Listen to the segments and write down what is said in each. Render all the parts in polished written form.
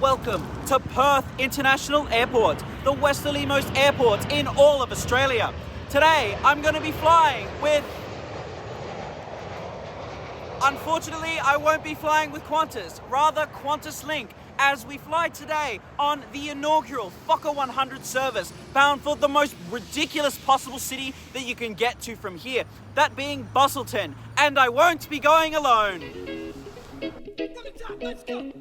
welcome to Perth International Airport, the westerlymost airport in all of Australia. Today, I'm going to be flying with... Unfortunately, I won't be flying with Qantas, rather Qantaslink, as we fly today on the inaugural Fokker 100 service, bound for the most ridiculous possible city that you can get to from here, that being Busselton, and I won't be going alone. Let's go.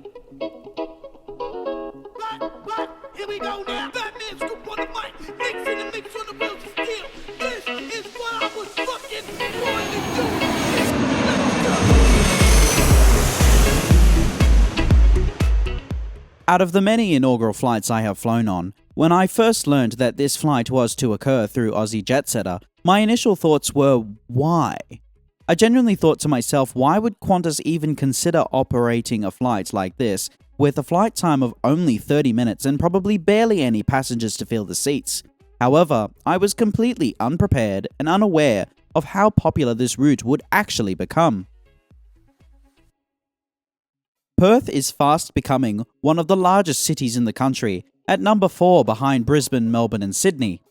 Right, here we go now. Batman scoop on the mic, mix in the mix on the wheels of steel. This is what I was fucking born to do. Out of the many inaugural flights I have flown on, when I first learned that this flight was to occur through Aussie Jetsetter, my initial thoughts were, why? I genuinely thought to myself, why would Qantas even consider operating a flight like this, with a flight time of only 30 minutes and probably barely any passengers to fill the seats? However, I was completely unprepared and unaware of how popular this route would actually become. Perth is fast becoming one of the largest cities in the country, at number 4 behind Brisbane, Melbourne and Sydney.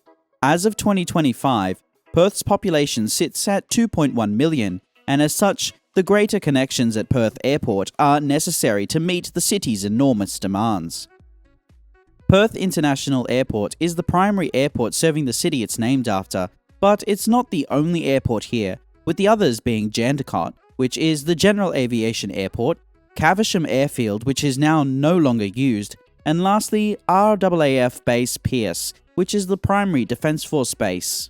As of 2025, Perth's population sits at 2.1 million, and as such, the greater connections at Perth Airport are necessary to meet the city's enormous demands. Perth International Airport is the primary airport serving the city it's named after, but it's not the only airport here, with the others being Jandakot, which is the general aviation airport, Caversham Airfield, which is now no longer used, and lastly, RAAF Base Pearce, which is the primary Defence Force base.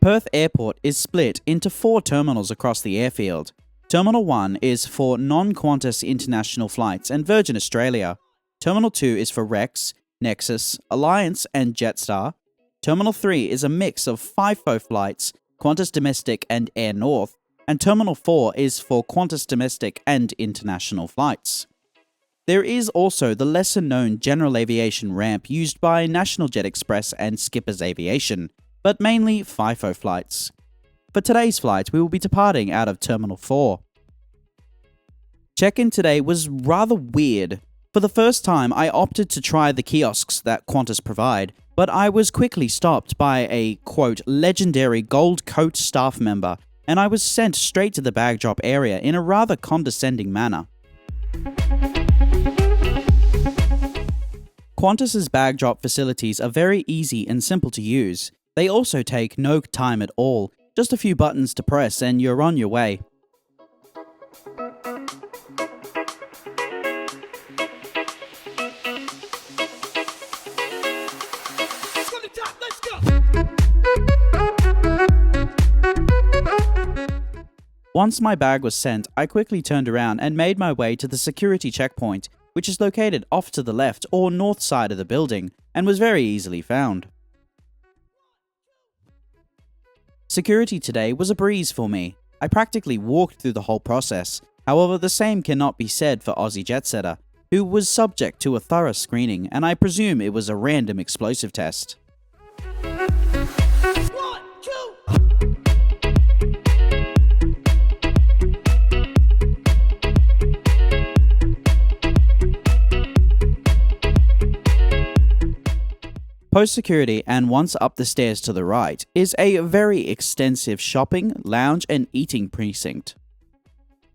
Perth Airport is split into 4 terminals across the airfield. Terminal 1 is for non-Qantas international flights and Virgin Australia. Terminal 2 is for Rex, Nexus, Alliance and Jetstar. Terminal 3 is a mix of FIFO flights, Qantas Domestic and Air North, and Terminal 4 is for Qantas domestic and international flights. There is also the lesser-known general aviation ramp used by National Jet Express and Skippers Aviation, but mainly FIFO flights. For today's flight, we will be departing out of Terminal 4. Check-in today was rather weird. For the first time, I opted to try the kiosks that Qantas provide, but I was quickly stopped by a, quote, legendary gold coat staff member, and I was sent straight to the bag drop area in a rather condescending manner. Qantas's bag drop facilities are very easy and simple to use. They also take no time at all, just a few buttons to press and you're on your way. Once my bag was sent, I quickly turned around and made my way to the security checkpoint, which is located off to the left or north side of the building, and was very easily found. Security today was a breeze for me. I practically walked through the whole process. However, the same cannot be said for Aussie Jetsetter, who was subject to a thorough screening, and I presume it was a random explosive test. Post-security and once up the stairs to the right is a very extensive shopping, lounge and eating precinct.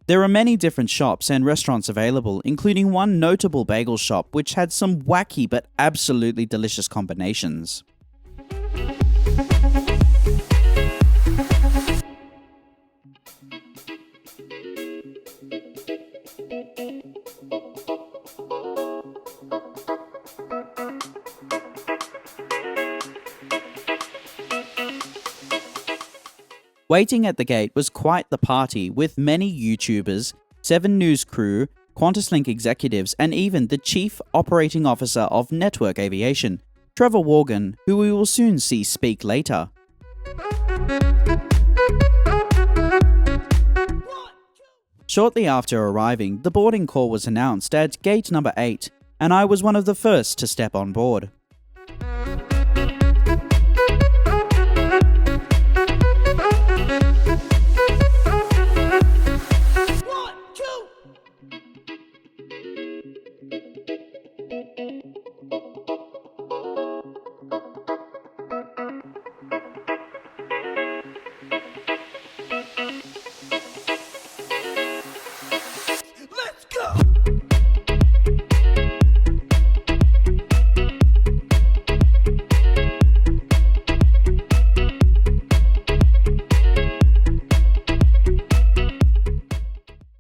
There are many different shops and restaurants available, including one notable bagel shop which had some wacky but absolutely delicious combinations. Waiting at the gate was quite the party, with many YouTubers, 7 News crew, Qantaslink executives, and even the Chief Operating Officer of Network Aviation, Trevor Morgan, who we will soon see speak later. Shortly after arriving, the boarding call was announced at gate number 8, and I was one of the first to step on board.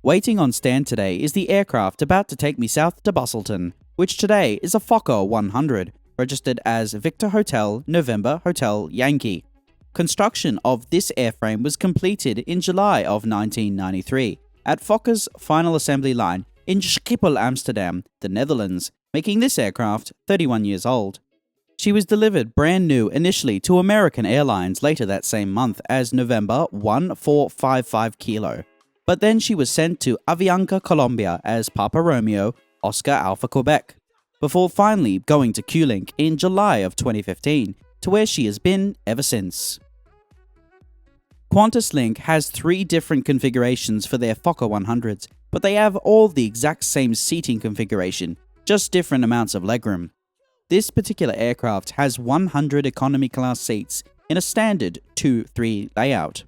Waiting on stand today is the aircraft about to take me south to Busselton, which today is a Fokker 100, registered as Victor Hotel November Hotel Yankee. Construction of this airframe was completed in July of 1993 at Fokker's final assembly line in Schiphol, Amsterdam, the Netherlands, making this aircraft 31 years old. She was delivered brand new initially to American Airlines later that same month as November 1455 Kilo, but then she was sent to Avianca, Colombia as Papa Romeo Oscar Alpha Quebec, before finally going to Qlink in July of 2015, to where she has been ever since. Qantaslink has 3 different configurations for their Fokker 100s, but they have all the exact same seating configuration, just different amounts of legroom. This particular aircraft has 100 economy class seats in a standard 2-3 layout.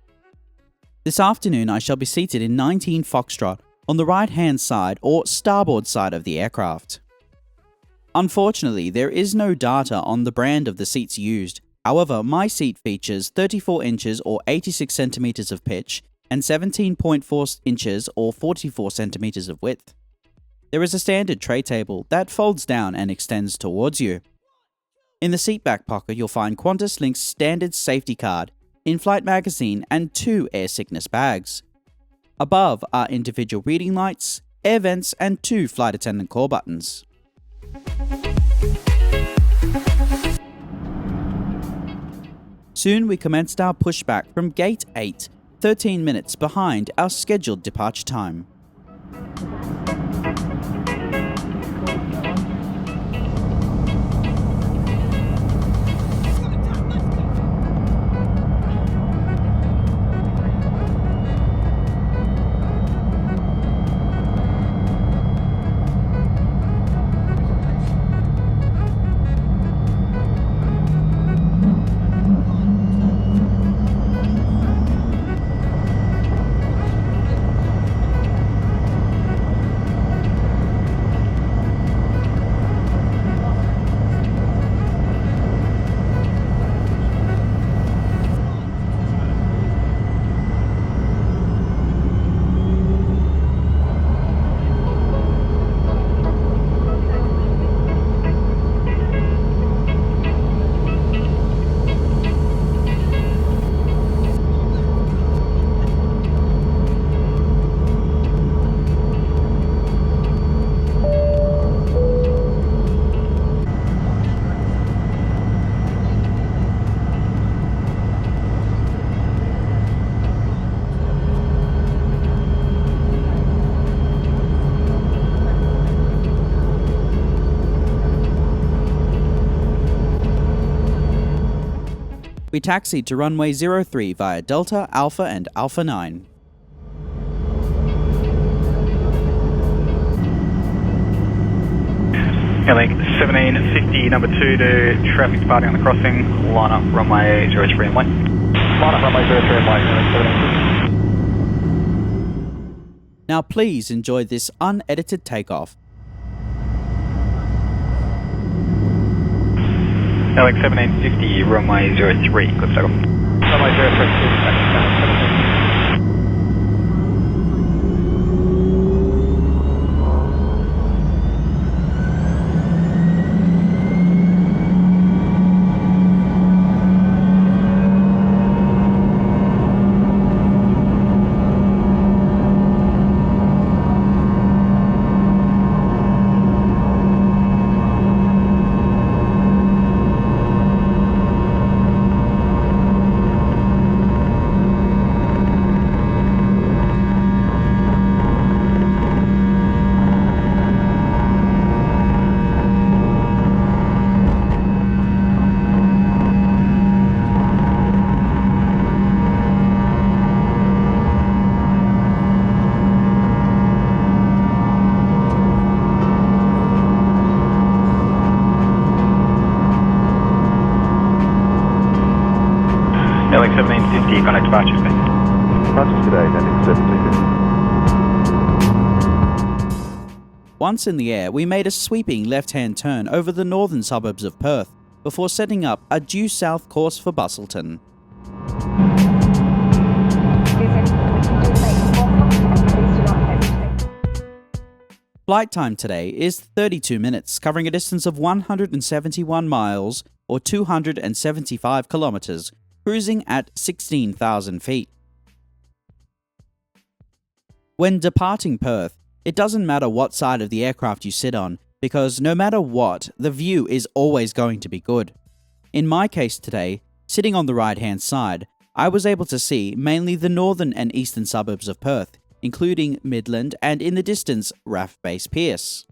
This afternoon I shall be seated in 19 Foxtrot on the right hand side or starboard side of the aircraft. Unfortunately, there is no data on the brand of the seats used. However, my seat features 34 inches or 86 centimeters of pitch and 17.4 inches or 44 centimeters of width. There is a standard tray table that folds down and extends towards you. In the seat back pocket, you'll find Qantaslink's standard safety card, in-flight magazine, and 2 air sickness bags. Above are individual reading lights, air vents, and 2 flight attendant call buttons. Soon we commenced our pushback from Gate 8, 13 minutes behind our scheduled departure time. We taxied to runway 03 via Delta, Alpha and Alpha 9. Link 1750, number 2 to traffic departing on the crossing, line up runway 03 and white. Line up runway 03 and white, 1750. Now please enjoy this unedited takeoff. Link 1750, runway 03, good takeoff. Runway 03, Link 1750, contact departure space. Qantas today, heading 1750. Once in the air, we made a sweeping left-hand turn over the northern suburbs of Perth before setting up a due south course for Busselton. Please do not hesitate Flight time today is 32 minutes, covering a distance of 171 miles or 275 kilometers, cruising at 16,000 feet. When departing Perth, it doesn't matter what side of the aircraft you sit on, because no matter what, the view is always going to be good. In my case today, sitting on the right-hand side, I was able to see mainly the northern and eastern suburbs of Perth, including Midland and in the distance, RAF Base Pearce.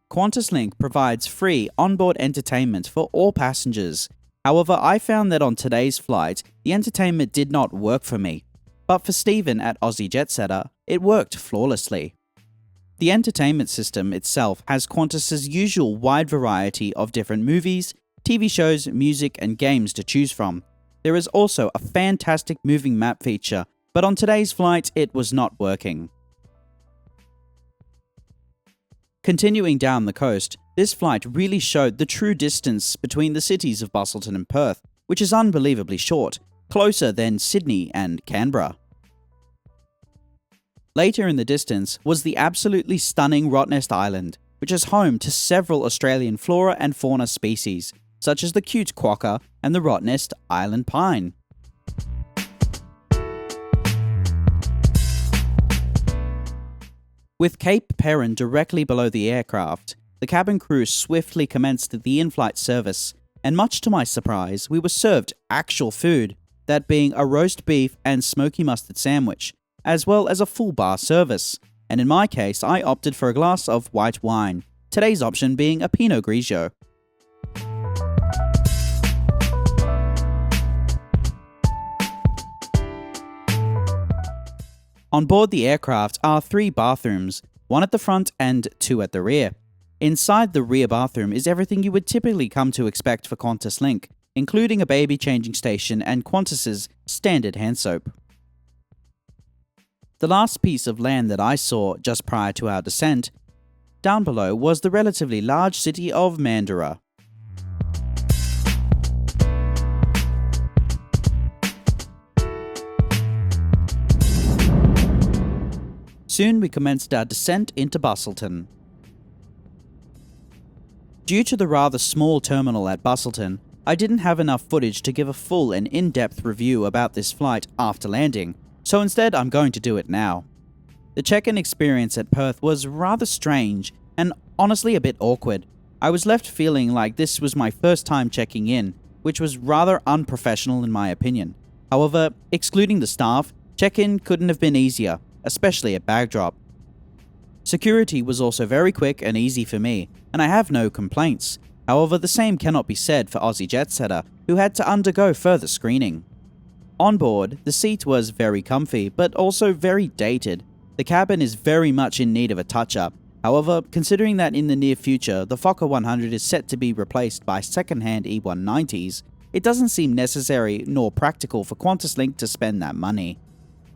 Qantaslink provides free onboard entertainment for all passengers. However, I found that on today's flight, the entertainment did not work for me. But for Stephen at Aussie Jetsetter, it worked flawlessly. The entertainment system itself has Qantas's usual wide variety of different movies, TV shows, music and games to choose from. There is also a fantastic moving map feature, but on today's flight it was not working. Continuing down the coast, this flight really showed the true distance between the cities of Busselton and Perth, which is unbelievably short, closer than Sydney and Canberra. Later in the distance was the absolutely stunning Rottnest Island, which is home to several Australian flora and fauna species, such as the cute quokka and the Rottnest Island pine. With Cape Perrin directly below the aircraft, the cabin crew swiftly commenced the in-flight service, and much to my surprise, we were served actual food, that being a roast beef and smoky mustard sandwich, as well as a full bar service, and in my case I opted for a glass of white wine, today's option being a Pinot Grigio. On board the aircraft are 3 bathrooms, 1 at the front and 2 at the rear. Inside the rear bathroom is everything you would typically come to expect for Qantaslink, including a baby changing station and Qantas's standard hand soap. The last piece of land that I saw just prior to our descent down below was the relatively large city of Mandurah. Soon we commenced our descent into Busselton. Due to the rather small terminal at Busselton, I didn't have enough footage to give a full and in-depth review about this flight after landing, so instead I'm going to do it now. The check-in experience at Perth was rather strange and honestly a bit awkward. I was left feeling like this was my first time checking in, which was rather unprofessional in my opinion. However, excluding the staff, check-in couldn't have been easier, especially at bag drop. Security was also very quick and easy for me, and I have no complaints. However, the same cannot be said for Aussie Jetsetter, who had to undergo further screening. On board, the seat was very comfy, but also very dated. The cabin is very much in need of a touch-up. However, considering that in the near future, the Fokker 100 is set to be replaced by second-hand E190s, it doesn't seem necessary nor practical for Qantaslink to spend that money.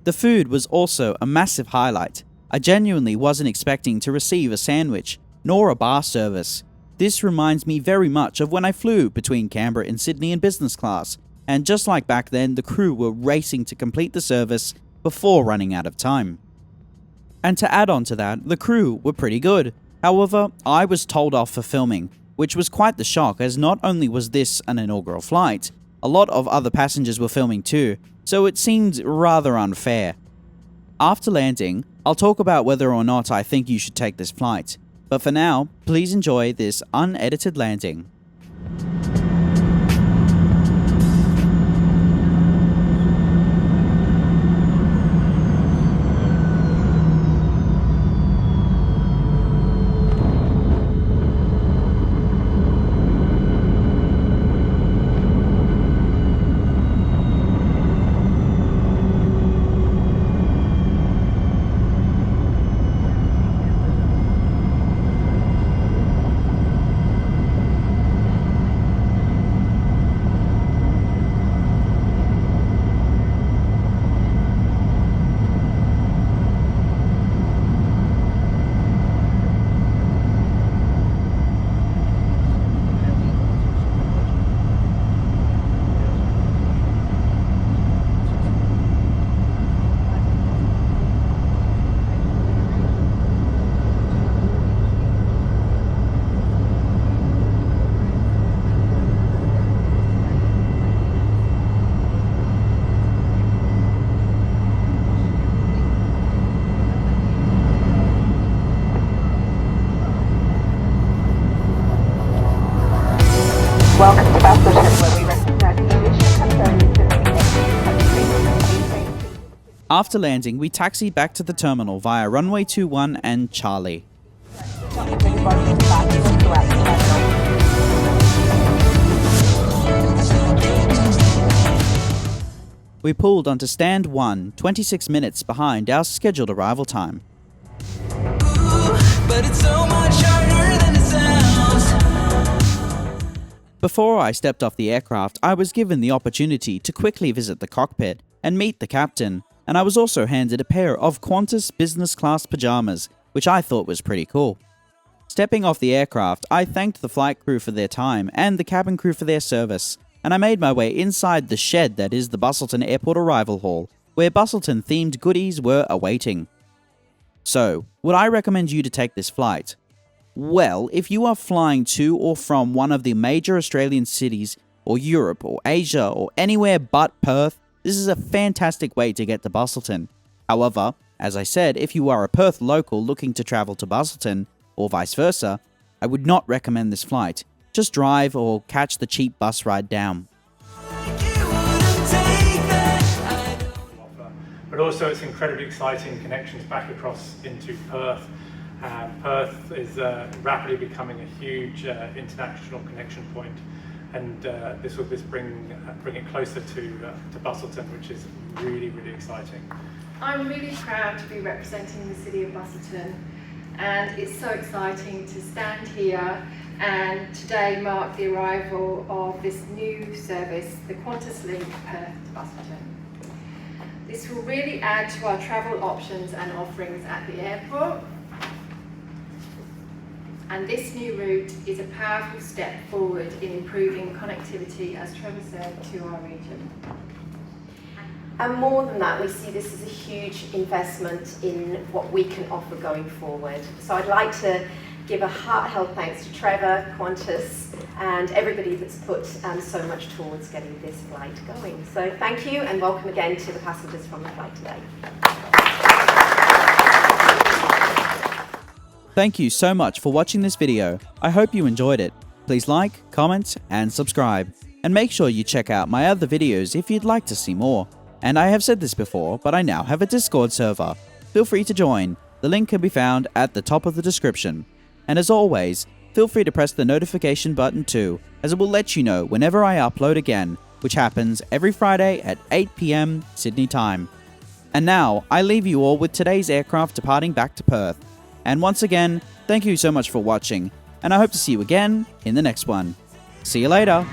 The food was also a massive highlight. I genuinely wasn't expecting to receive a sandwich, nor a bar service. This reminds me very much of when I flew between Canberra and Sydney in business class, and just like back then, the crew were racing to complete the service before running out of time. And to add on to that, the crew were pretty good. However, I was told off for filming, which was quite the shock, as not only was this an inaugural flight, a lot of other passengers were filming too, so it seemed rather unfair. After landing, I'll talk about whether or not I think you should take this flight, but for now, please enjoy this unedited landing. Welcome to Busselton, where we recognize the traditional custodians of the country. After landing, we taxied back to the terminal via runway 21 and Charlie. We pulled onto stand 1, 26 minutes behind our scheduled arrival time. But it's so much harder than it sounds. Before I stepped off the aircraft, I was given the opportunity to quickly visit the cockpit and meet the captain, and I was also handed a pair of Qantas business class pajamas, which I thought was pretty cool. Stepping off the aircraft, I thanked the flight crew for their time and the cabin crew for their service, and I made my way inside the shed that is the Busselton Airport Arrival Hall, where Busselton-themed goodies were awaiting. So, would I recommend you to take this flight? Well, if you are flying to or from one of the major Australian cities, or Europe, or Asia, or anywhere but Perth, this is a fantastic way to get to Busselton. However, as I said, if you are a Perth local looking to travel to Busselton, or vice versa, I would not recommend this flight. Just drive or catch the cheap bus ride down. But also it's incredibly exciting connections back across into Perth. Perth is rapidly becoming a huge international connection point, and this will just bring it closer to Busselton, which is really, really exciting. I'm really proud to be representing the city of Busselton, and it's so exciting to stand here and today mark the arrival of this new service, the Qantaslink Perth to Busselton. This will really add to our travel options and offerings at the airport. And this new route is a powerful step forward in improving connectivity, as Trevor said, to our region. And more than that, we see this as a huge investment in what we can offer going forward. So I'd like to give a heartfelt thanks to Trevor, Qantas, and everybody that's put so much towards getting this flight going. So thank you, and welcome again to the passengers from the flight today. Thank you so much for watching this video. I hope you enjoyed it. Please like, comment, and subscribe. And make sure you check out my other videos if you'd like to see more. And I have said this before, but I now have a Discord server. Feel free to join. The link can be found at the top of the description. And as always, feel free to press the notification button too, as it will let you know whenever I upload again, which happens every Friday at 8 PM Sydney time. And now, I leave you all with today's aircraft departing back to Perth. And once again, thank you so much for watching, and I hope to see you again in the next one. See you later!